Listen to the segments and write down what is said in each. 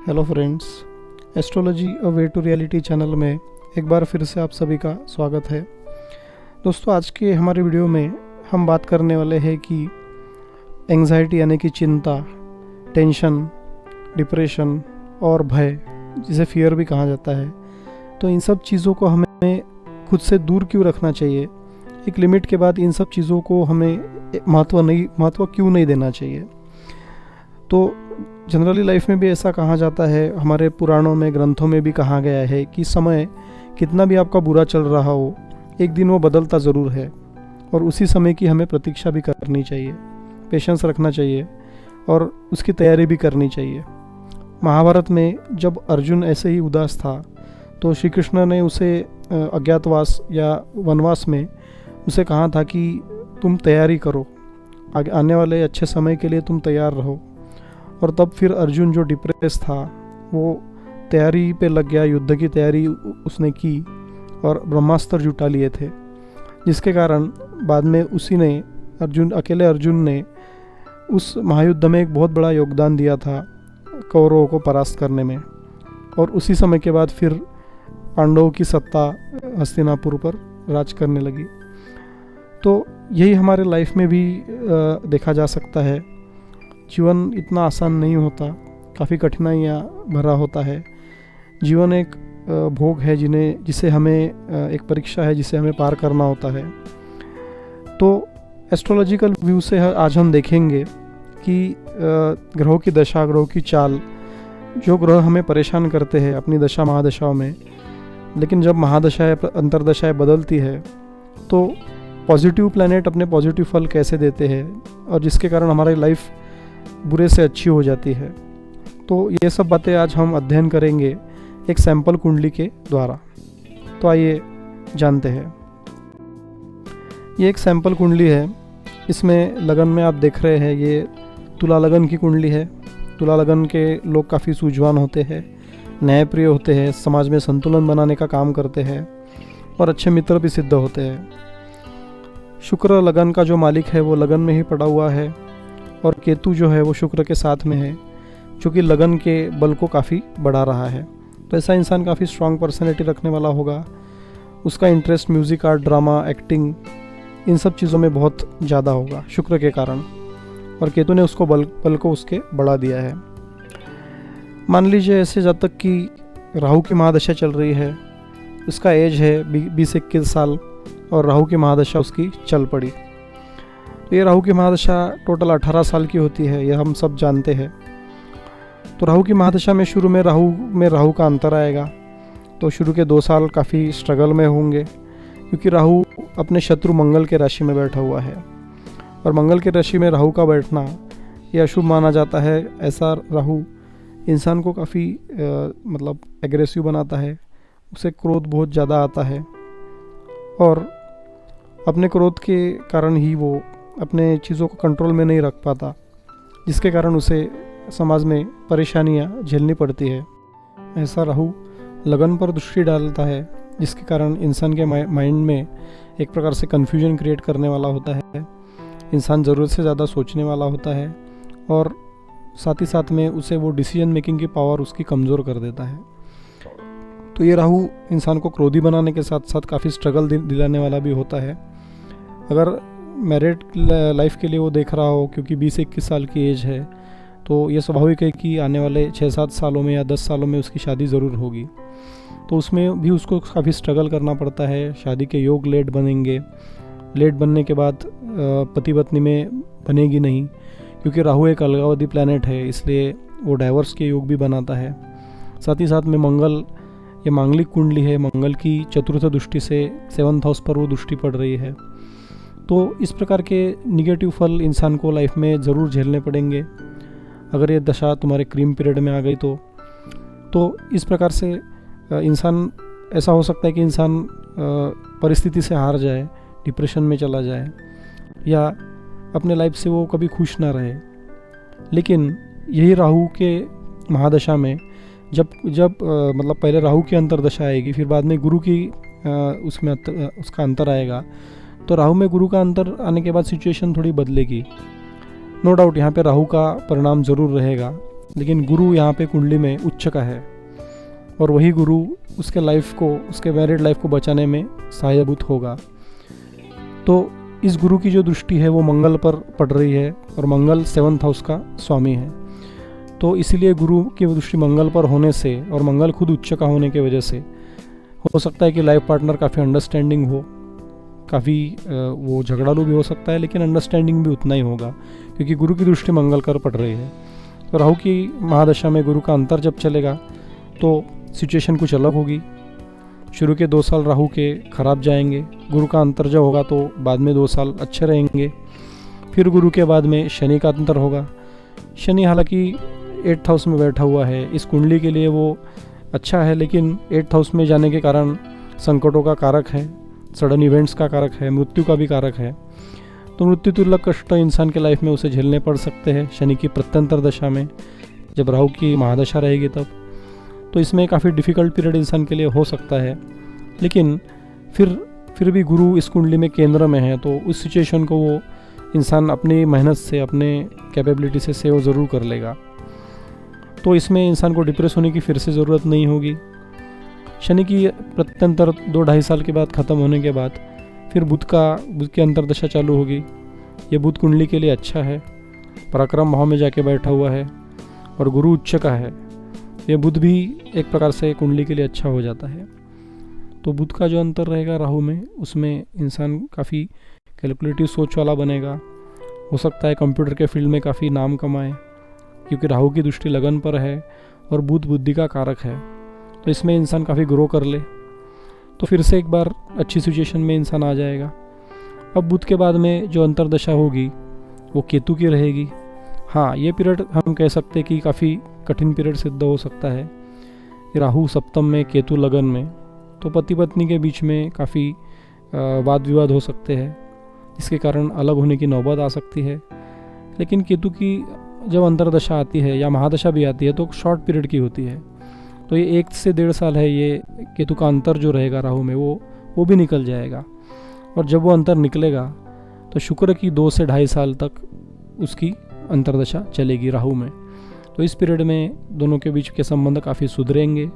Hello friends, astrology a way to reality channel में एक बार फिर से आप सभी का स्वागत है। दोस्तों, आज के हमारे वीडियो में हम बात करने वाले हैं कि एंग्जाइटी यानी कि चिंता, टेंशन, डिप्रेशन और भय, जिसे फियर भी कहा जाता है, तो इन सब चीज़ों को हमें खुद से दूर क्यों रखना चाहिए। एक लिमिट के बाद इन सब चीज़ों को हमें महत्व क्यों नहीं देना चाहिए। तो जनरली लाइफ में भी ऐसा कहा जाता है, हमारे पुराणों में, ग्रंथों में भी कहा गया है कि समय कितना भी आपका बुरा चल रहा हो, एक दिन वो बदलता ज़रूर है और उसी समय की हमें प्रतीक्षा भी करनी चाहिए, पेशेंस रखना चाहिए और उसकी तैयारी भी करनी चाहिए। महाभारत में जब अर्जुन ऐसे ही उदास था तो श्री कृष्ण ने उसे अज्ञातवास या वनवास में उसे कहा था कि तुम तैयारी करो, आने वाले अच्छे समय के लिए तुम तैयार रहो। और तब फिर अर्जुन जो डिप्रेस था वो तैयारी पे लग गया, युद्ध की तैयारी उसने की और ब्रह्मास्त्र जुटा लिए थे, जिसके कारण बाद में अकेले अर्जुन ने उस महायुद्ध में एक बहुत बड़ा योगदान दिया था कौरवों को परास्त करने में। और उसी समय के बाद फिर पांडवों की सत्ता हस्तिनापुर पर राज करने लगी। तो यही हमारे लाइफ में भी देखा जा सकता है। जीवन इतना आसान नहीं होता, काफ़ी कठिनाइयाँ भरा होता है। जीवन एक भोग है जिसे हमें एक परीक्षा है जिसे हमें पार करना होता है। तो एस्ट्रोलॉजिकल व्यू से आज हम देखेंगे कि ग्रहों की दशा, ग्रहों की चाल, जो ग्रह हमें परेशान करते हैं अपनी दशा महादशाओं में, लेकिन जब महादशाएं, अंतरदशाएं बदलती है तो पॉजिटिव प्लैनेट अपने पॉजिटिव फल कैसे देते हैं और जिसके कारण हमारी लाइफ बुरे से अच्छी हो जाती है। तो ये सब बातें आज हम अध्ययन करेंगे एक सैंपल कुंडली के द्वारा। तो आइए जानते हैं। ये एक सैंपल कुंडली है। इसमें लगन में आप देख रहे हैं, ये तुला लगन की कुंडली है। तुला लगन के लोग काफ़ी सूझवान होते हैं, न्यायप्रिय होते हैं, समाज में संतुलन बनाने का काम करते हैं और अच्छे मित्र भी सिद्ध होते हैं। शुक्र लगन का जो मालिक है वो लगन में ही पड़ा हुआ है और केतु जो है वो शुक्र के साथ में है, जो कि लगन के बल को काफ़ी बढ़ा रहा है। तो ऐसा इंसान काफ़ी स्ट्रांग पर्सनैलिटी रखने वाला होगा। उसका interest music, art, drama, acting, इन सब चीज़ों में बहुत ज़्यादा होगा शुक्र के कारण, और केतु ने उसको बल को उसके बढ़ा दिया है। मान लीजिए ऐसे जब तक कि राहु की महादशा चल रही है, उसका एज है 20-21 साल और राहु की महादशा उसकी चल पड़ी। तो ये राहु की महादशा टोटल 18 साल की होती है, यह हम सब जानते हैं। तो राहु की महादशा में शुरू में राहु का अंतर आएगा, तो शुरू के 2 साल काफ़ी स्ट्रगल में होंगे, क्योंकि राहु अपने शत्रु मंगल के राशि में बैठा हुआ है और मंगल के राशि में राहु का बैठना ये अशुभ माना जाता है। ऐसा राहु इंसान को काफ़ी एग्रेसिव बनाता है, उसे क्रोध बहुत ज़्यादा आता है और अपने क्रोध के कारण ही वो अपने चीज़ों को कंट्रोल में नहीं रख पाता, जिसके कारण उसे समाज में परेशानियां झेलनी पड़ती है। ऐसा राहु लगन पर दृष्टि डालता है, जिसके कारण इंसान के माइंड में एक प्रकार से कन्फ्यूजन क्रिएट करने वाला होता है। इंसान ज़रूरत से ज़्यादा सोचने वाला होता है और साथ ही साथ में उसे वो डिसीजन मेकिंग की पावर उसकी कमज़ोर कर देता है। तो ये राहु इंसान को क्रोधी बनाने के साथ साथ काफ़ी स्ट्रगल दिलाने वाला भी होता है। अगर मैरिड लाइफ के लिए वो देख रहा हो, क्योंकि 20-21 साल की एज है, तो ये स्वाभाविक है कि आने वाले 6-7 सालों में या 10 सालों में उसकी शादी ज़रूर होगी। तो उसमें भी उसको काफ़ी स्ट्रगल करना पड़ता है। शादी के योग लेट बनेंगे, लेट बनने के बाद पति पत्नी में बनेगी नहीं, क्योंकि राहु एक अलगावधी प्लैनेट है, इसलिए वो डाइवर्स के योग भी बनाता है। साथ ही साथ में मंगल, ये मांगलिक कुंडली है, मंगल की चतुर्थ दृष्टि से 7th हाउस पर वो दृष्टि पड़ रही है। तो इस प्रकार के निगेटिव फल इंसान को लाइफ में ज़रूर झेलने पड़ेंगे अगर ये दशा तुम्हारे क्रीम पीरियड में आ गई तो इस प्रकार से इंसान, ऐसा हो सकता है कि इंसान परिस्थिति से हार जाए, डिप्रेशन में चला जाए या अपने लाइफ से वो कभी खुश ना रहे। लेकिन यही राहु के महादशा में जब पहले राहु की अंतरदशा आएगी, फिर बाद में गुरु की उसका अंतर आएगा, तो राहु में गुरु का अंतर आने के बाद सिचुएशन थोड़ी बदलेगी। नो डाउट यहाँ पे राहु का परिणाम ज़रूर रहेगा, लेकिन गुरु यहाँ पे कुंडली में उच्च का है और वही गुरु उसके लाइफ को, उसके मैरिड लाइफ को बचाने में सहायभूत होगा। तो इस गुरु की जो दृष्टि है वो मंगल पर पड़ रही है और मंगल 7th हाउस का स्वामी है। तो इसीलिए गुरु की दृष्टि मंगल पर होने से और मंगल खुद उच्च का होने की वजह से हो सकता है कि लाइफ पार्टनर काफ़ी अंडरस्टैंडिंग हो, काफ़ी वो झगड़ालू भी हो सकता है, लेकिन अंडरस्टैंडिंग भी उतना ही होगा क्योंकि गुरु की दृष्टि मंगल पर पड़ रही है। तो राहु की महादशा में गुरु का अंतर जब चलेगा तो सिचुएशन कुछ अलग होगी। शुरू के 2 साल राहु के खराब जाएंगे, गुरु का अंतर जब होगा तो बाद में 2 साल अच्छे रहेंगे। फिर गुरु के बाद में शनि का अंतर होगा। शनि हालांकि 8th हाउस में बैठा हुआ है, इस कुंडली के लिए वो अच्छा है, लेकिन 8th हाउस में जाने के कारण संकटों का कारक है, सडन इवेंट्स का कारक है, मृत्यु का भी कारक है। तो मृत्यु तुल्य कष्ट इंसान के लाइफ में उसे झेलने पड़ सकते हैं शनि की प्रत्यंतर दशा में, जब राहु की महादशा रहेगी तब। तो इसमें काफ़ी डिफ़िकल्ट पीरियड इंसान के लिए हो सकता है, लेकिन फिर भी गुरु इस कुंडली में केंद्र में है तो उस सिचुएशन को वो इंसान अपनी मेहनत से, अपने कैपेबिलिटी से सेव ज़रूर कर लेगा। तो इसमें इंसान को डिप्रेस होने की फिर से ज़रूरत नहीं होगी। शनि की प्रत्यंतर 2-2.5 साल के बाद ख़त्म होने के बाद फिर बुध की अंतरदशा चालू होगी। ये बुध कुंडली के लिए अच्छा है, पराक्रम भाव में जाके बैठा हुआ है और गुरु उच्च का है। ये बुध भी एक प्रकार से कुंडली के लिए अच्छा हो जाता है। तो बुध का जो अंतर रहेगा राहु में, उसमें इंसान काफ़ी कैलकुलेटिव सोच वाला बनेगा। हो सकता है कंप्यूटर के फील्ड में काफ़ी नाम कमाए क्योंकि राहु की दृष्टि लगन पर है और बुध बुद्धि का कारक है। तो इसमें इंसान काफ़ी ग्रो कर ले तो फिर से एक बार अच्छी सिचुएशन में इंसान आ जाएगा। अब बुध के बाद में जो अंतरदशा होगी वो केतु की रहेगी। हाँ, ये पीरियड हम कह सकते हैं कि काफ़ी कठिन पीरियड सिद्ध हो सकता है। राहु सप्तम में, केतु लगन में, तो पति पत्नी के बीच में काफ़ी वाद विवाद हो सकते हैं, इसके कारण अलग होने की नौबत आ सकती है। लेकिन केतु की जब अंतरदशा आती है या महादशा भी आती है तो शॉर्ट पीरियड की होती है। तो ये 1 से 1.5 साल है, ये केतु का अंतर जो रहेगा राहु में वो भी निकल जाएगा। और जब वो अंतर निकलेगा तो शुक्र की 2 से 2.5 साल तक उसकी अंतरदशा चलेगी राहु में। तो इस पीरियड में दोनों के बीच के संबंध काफ़ी सुधरेंगे।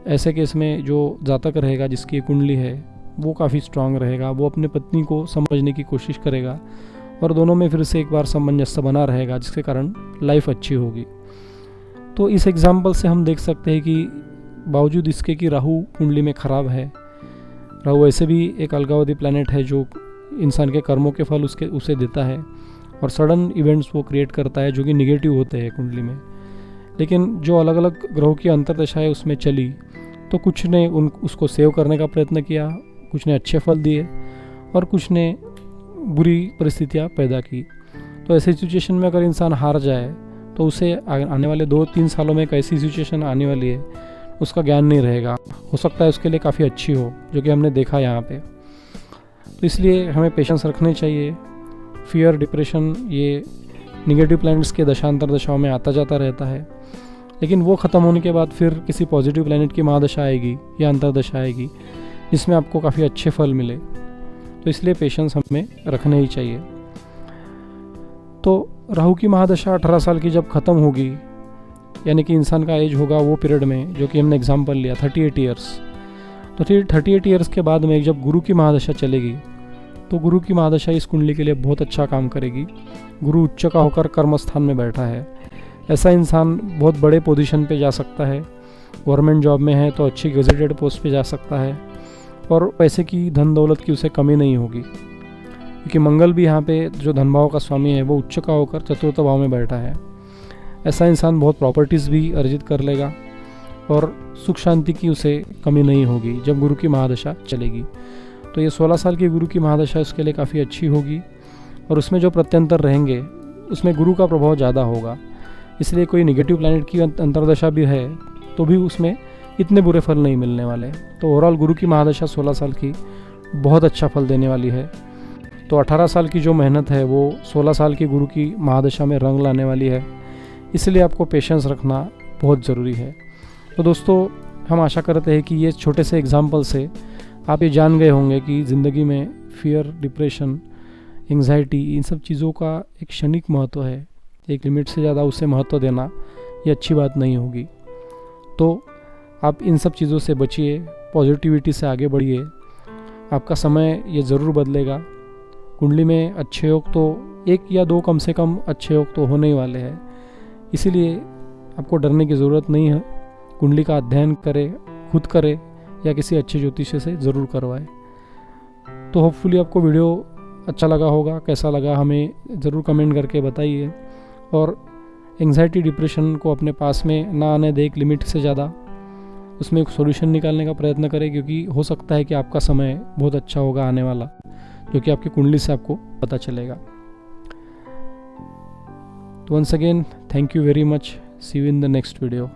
ऐसे केस में जो जातक रहेगा, जिसकी कुंडली है, वो काफ़ी स्ट्रांग रहेगा, वो अपने पत्नी को समझने की कोशिश करेगा और दोनों में फिर से एक बार सामंजस्य बना रहेगा, जिसके कारण लाइफ अच्छी होगी। तो इस एग्जाम्पल से हम देख सकते हैं कि बावजूद इसके कि राहु कुंडली में ख़राब है, राहु ऐसे भी एक अलगावधी प्लैनेट है जो इंसान के कर्मों के फल उसे देता है और सडन इवेंट्स वो क्रिएट करता है जो कि निगेटिव होते हैं कुंडली में। लेकिन जो अलग अलग ग्रहों की अंतरदशा है उसमें चली तो कुछ ने उसको सेव करने का प्रयत्न किया, कुछ ने अच्छे फल दिए और कुछ ने बुरी परिस्थितियाँ पैदा की। तो ऐसी सिचुएशन में अगर इंसान हार जाए तो उसे आने वाले 2-3 सालों में कैसी सिचुएशन आने वाली है उसका ज्ञान नहीं रहेगा। हो सकता है उसके लिए काफ़ी अच्छी हो, जो कि हमने देखा यहाँ पे। तो इसलिए हमें पेशेंस रखने चाहिए। फियर, डिप्रेशन, ये निगेटिव प्लैनेट्स के दशांतर दशाओं में आता जाता रहता है, लेकिन वो ख़त्म होने के बाद फिर किसी पॉजिटिव प्लैनेट की महादशा आएगी या अंतरदशा आएगी जिसमें आपको काफ़ी अच्छे फल मिले। तो इसलिए पेशेंस हमें रखने ही चाहिए। तो राहु की महादशा 18 साल की जब ख़त्म होगी, यानी कि इंसान का एज होगा वो पीरियड में, जो कि हमने एग्जाम्पल लिया 38 ईयर्स। तो फिर 38 ईयर्स के बाद में जब गुरु की महादशा चलेगी तो गुरु की महादशा इस कुंडली के लिए बहुत अच्छा काम करेगी। गुरु उच्च का होकर कर्मस्थान में बैठा है। ऐसा इंसान बहुत बड़े पोजीशन पे जा सकता है। गवर्नमेंट जॉब में है तो अच्छी गेजेटेड पोस्ट पे जा सकता है और पैसे की, धन दौलत की उसे कमी नहीं होगी, क्योंकि मंगल भी यहाँ पे जो धन भाव का स्वामी है वो उच्च का होकर चतुर्थ भाव में बैठा है। ऐसा इंसान बहुत प्रॉपर्टीज़ भी अर्जित कर लेगा और सुख शांति की उसे कमी नहीं होगी जब गुरु की महादशा चलेगी। तो ये 16 साल की गुरु की महादशा उसके लिए काफ़ी अच्छी होगी और उसमें जो प्रत्यंतर रहेंगे उसमें गुरु का प्रभाव ज़्यादा होगा। इसलिए कोई निगेटिव प्लैनेट की अंतरदशा भी है तो भी उसमें इतने बुरे फल नहीं मिलने वाले। तो ओवरऑल गुरु की महादशा 16 साल की बहुत अच्छा फल देने वाली है। तो 18 साल की जो मेहनत है वो 16 साल की गुरु की महादशा में रंग लाने वाली है। इसलिए आपको पेशेंस रखना बहुत ज़रूरी है। तो दोस्तों, हम आशा करते हैं कि ये छोटे से एग्जाम्पल से आप ये जान गए होंगे कि ज़िंदगी में फियर, डिप्रेशन, एंग्जाइटी, इन सब चीज़ों का एक क्षणिक महत्व है। एक लिमिट से ज़्यादा उसे महत्व देना ये अच्छी बात नहीं होगी। तो आप इन सब चीज़ों से बचिए, पॉजिटिविटी से आगे बढ़िए। आपका समय ये ज़रूर बदलेगा। कुंडली में अच्छे योग तो 1 या 2 कम से कम अच्छे योग तो होने ही वाले हैं, इसीलिए आपको डरने की ज़रूरत नहीं है। कुंडली का अध्ययन करें, खुद करें या किसी अच्छे ज्योतिषी से ज़रूर करवाएं। तो होपफुली आपको वीडियो अच्छा लगा होगा। कैसा लगा हमें ज़रूर कमेंट करके बताइए। और एंग्जाइटी डिप्रेशन को अपने पास में ना आने दें, एक लिमिट से ज़्यादा। उसमें एक सॉल्यूशन निकालने का प्रयत्न करें, क्योंकि हो सकता है कि आपका समय बहुत अच्छा होगा आने वाला, जो कि आपकी कुंडली से आपको पता चलेगा। तो once again thank you very much. See you in the next video.